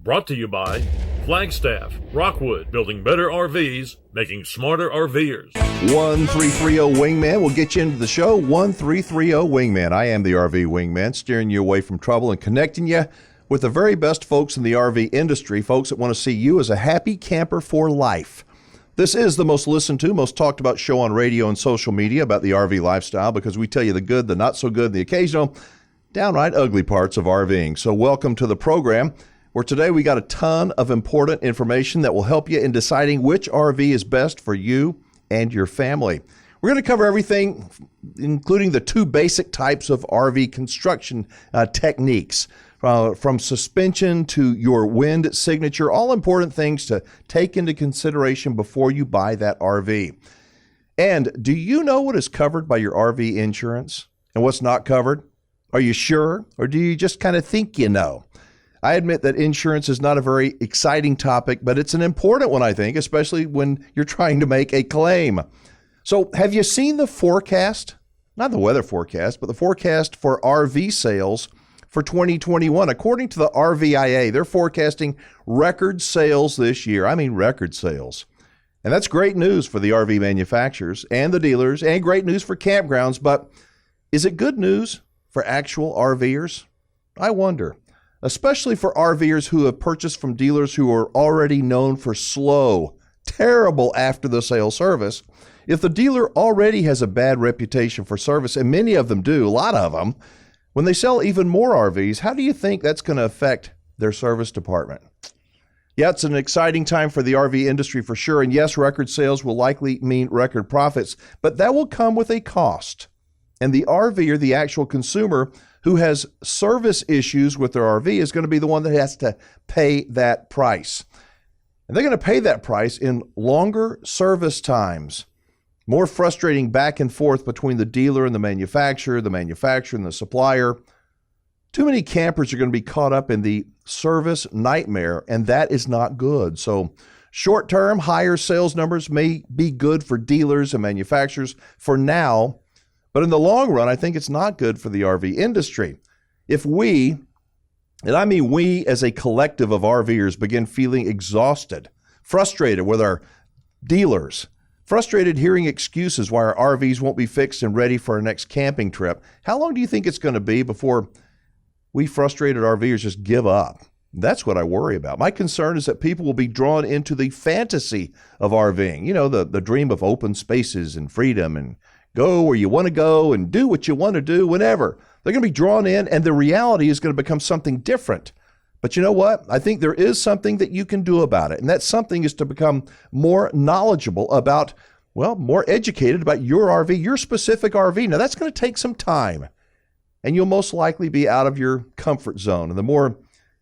Brought to you by Flagstaff, Rockwood, building better RVs, making smarter RVers. 1330 Wingman will get you into the show. 1330 Wingman. I am the RV Wingman, steering you away from trouble and connecting you with the very best folks in the RV industry, folks that want to see you as a happy camper for life. This is the most listened to, most talked about show on radio and social media about the RV lifestyle, because we tell you the good, the not so good, the occasional, downright ugly parts of RVing. So welcome to the program, where today we got a ton of important information that will help you in deciding which RV is best for you and your family. We're going to cover everything, including the two basic types of RV construction techniques, from suspension to your wind signature, all important things to take into consideration before you buy that RV. And do you know what is covered by your RV insurance and what's not covered? Are you sure, or do you just kind of think you know? I admit that insurance is not a very exciting topic, but it's an important one, I think, especially when you're trying to make a claim. So have you seen the forecast? Not the weather forecast, but the forecast for RV sales for 2021. According to the RVIA, they're forecasting record sales this year. I mean, record sales. And that's great news for the RV manufacturers and the dealers, and great news for campgrounds. But is it good news for actual RVers? I wonder. Especially for RVers who have purchased from dealers who are already known for slow, terrible after-the-sale service. If the dealer already has a bad reputation for service, and many of them do, a lot of them, when they sell even more RVs, how do you think that's going to affect their service department? Yeah, it's an exciting time for the RV industry for sure, and yes, record sales will likely mean record profits, but that will come with a cost. And the RVer, the actual consumer who has service issues with their RV, is going to be the one that has to pay that price. And they're going to pay that price in longer service times, more frustrating back and forth between the dealer and the manufacturer and the supplier. Too many campers are going to be caught up in the service nightmare, and that is not good. So short-term, higher sales numbers may be good for dealers and manufacturers for now, but in the long run, I think it's not good for the RV industry. If we, and I mean we as a collective of RVers, begin feeling exhausted, frustrated with our dealers, frustrated hearing excuses why our RVs won't be fixed and ready for our next camping trip, how long do you think it's going to be before we frustrated RVers just give up? That's what I worry about. My concern is that people will be drawn into the fantasy of RVing, you know, the dream of open spaces and freedom and go where you want to go and do what you want to do whenever. They're going to be drawn in, and the reality is going to become something different. But you know what? I think there is something that you can do about it, and that something is to become more knowledgeable about, well, more educated about your RV, your specific RV. Now, that's going to take some time, and you'll most likely be out of your comfort zone. And the more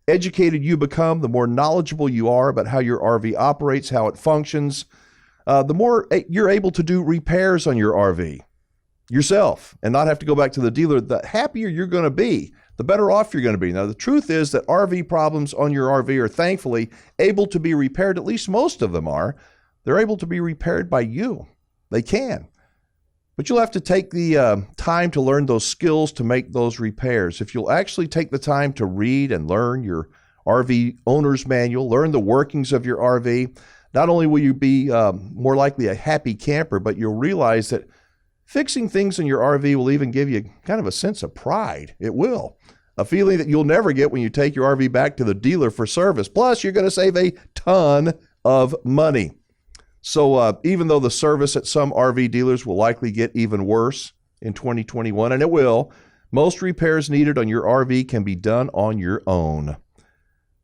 educated you become, the more knowledgeable you are about how your RV operates, how it functions, the more you're able to do repairs on your RV yourself and not have to go back to the dealer. The happier you're going to be, the better off you're going to be. Now, the truth is that RV problems on your RV are thankfully able to be repaired. At least most of them are. They're able to be repaired by you. They can. But you'll have to take the time to learn those skills to make those repairs. If you'll actually take the time to read and learn your RV owner's manual, learn the workings of your RV, not only will you be more likely a happy camper, but you'll realize that fixing things in your RV will even give you kind of a sense of pride. It will. A feeling that you'll never get when you take your RV back to the dealer for service. Plus, you're going to save a ton of money. So even though the service at some RV dealers will likely get even worse in 2021, and it will, most repairs needed on your RV can be done on your own.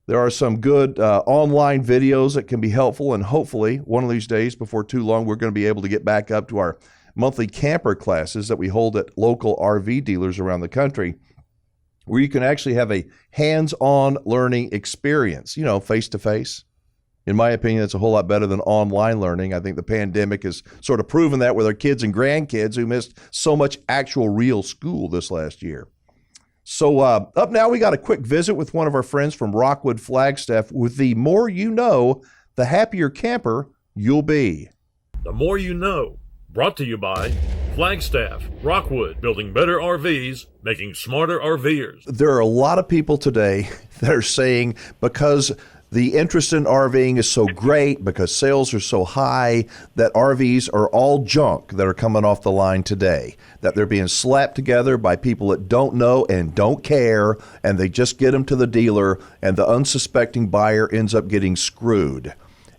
There are some good online videos that can be helpful, and hopefully one of these days, before too long, we're going to be able to get back up to our monthly camper classes that we hold at local RV dealers around the country, where you can actually have a hands-on learning experience, you know, face-to-face. In my opinion, it's a whole lot better than online learning. I think the pandemic has sort of proven that with our kids and grandkids who missed so much actual real school this last year. So up now, we got a quick visit with one of our friends from Rockwood, Flagstaff, with the more you know, the happier camper you'll be. The more you know. Brought to you by Flagstaff, Rockwood, building better RVs, making smarter RVers. There are a lot of people today that are saying because the interest in RVing is so great, because sales are so high, that RVs are all junk that are coming off the line today, that they're being slapped together by people that don't know and don't care, and they just get them to the dealer, and the unsuspecting buyer ends up getting screwed.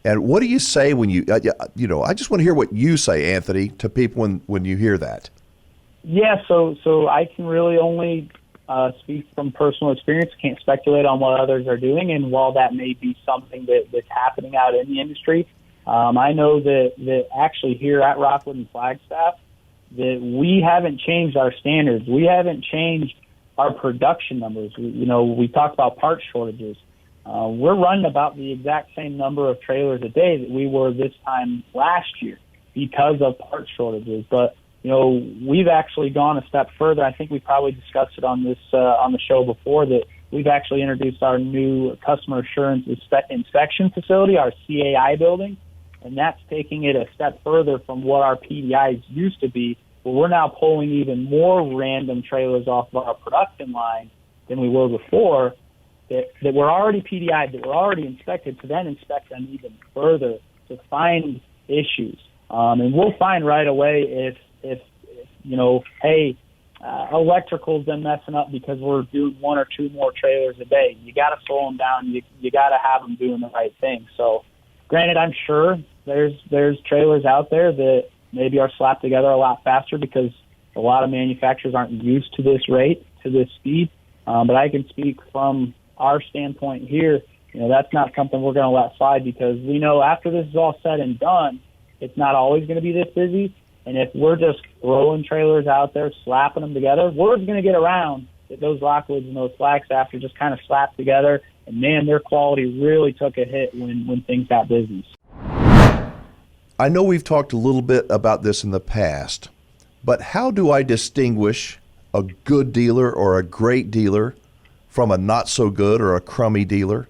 And what do you say when I just want to hear what you say, Anthony, to people when you hear that. Yeah, so I can really only speak from personal experience. Can't speculate on what others are doing, and while that may be something that's happening out in the industry, I know that actually here at Rockwood and Flagstaff, that we haven't changed our standards. We haven't changed our production numbers. We talked about part shortages. We're running about the exact same number of trailers a day that we were this time last year because of part shortages. But, we've actually gone a step further. I think we probably discussed it on the show before, that we've actually introduced our new customer assurance inspection facility, our CAI building, and that's taking it a step further from what our PDIs used to be, where we're now pulling even more random trailers off of our production line than we were before, that were already PDI'd, that were already inspected, to then inspect them even further to find issues. And we'll find right away if electrical's been messing up because we're doing one or two more trailers a day. You got to slow them down. You got to have them doing the right thing. So, granted, I'm sure there's trailers out there that maybe are slapped together a lot faster because a lot of manufacturers aren't used to this rate, to this speed. But I can speak from our standpoint here. That's not something we're going to let slide, because we know after this is all said and done, it's not always going to be this busy. And if we're just throwing trailers out there, slapping them together, word's going to get around that those Rockwoods and those Flagstaffs are just kind of slapped together. And man, their quality really took a hit when things got busy. I know we've talked a little bit about this in the past, but how do I distinguish a good dealer or a great dealer from a not so good or a crummy dealer?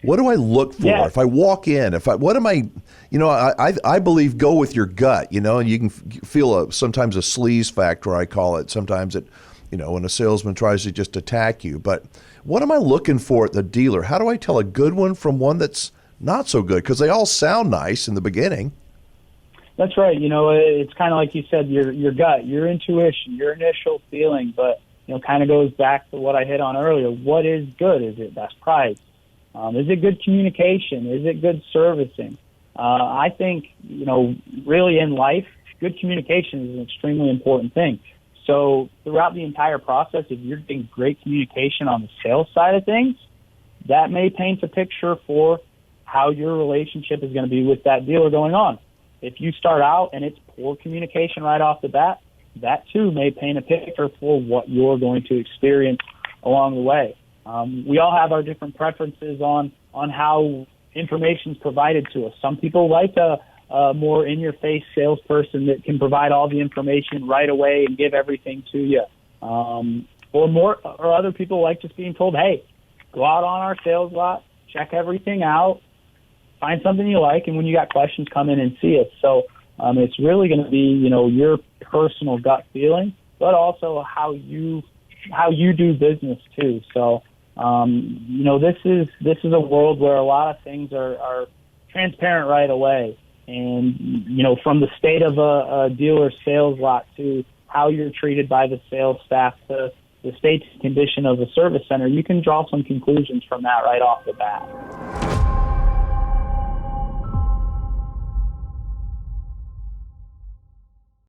What do I look for? Yeah. If I walk in, I believe go with your gut, and you can feel sometimes a sleaze factor, I call it. Sometimes when a salesman tries to just attack you. But what am I looking for at the dealer? How do I tell a good one from one that's not so good? Because they all sound nice in the beginning. That's right. It's kind of like you said, your gut, your intuition, your initial feeling, but kind of goes back to what I hit on earlier. What is good? Is it best price? Is it good communication? Is it good servicing? I think, really in life, good communication is an extremely important thing. So throughout the entire process, if you're getting great communication on the sales side of things, that may paint a picture for how your relationship is going to be with that dealer going on. If you start out and it's poor communication right off the bat, that too may paint a picture for what you're going to experience along the way. We all have our different preferences on how information is provided to us. Some people like a more in-your-face salesperson that can provide all the information right away and give everything to you. Or other people like just being told, hey, go out on our sales lot, check everything out, find something you like, and when you got questions, come in and see us. So it's really going to be, your personal gut feeling, but also how you do business too. So, this is a world where a lot of things are transparent right away. And, from the state of a dealer's sales lot to how you're treated by the sales staff to the state condition of the service center, you can draw some conclusions from that right off the bat.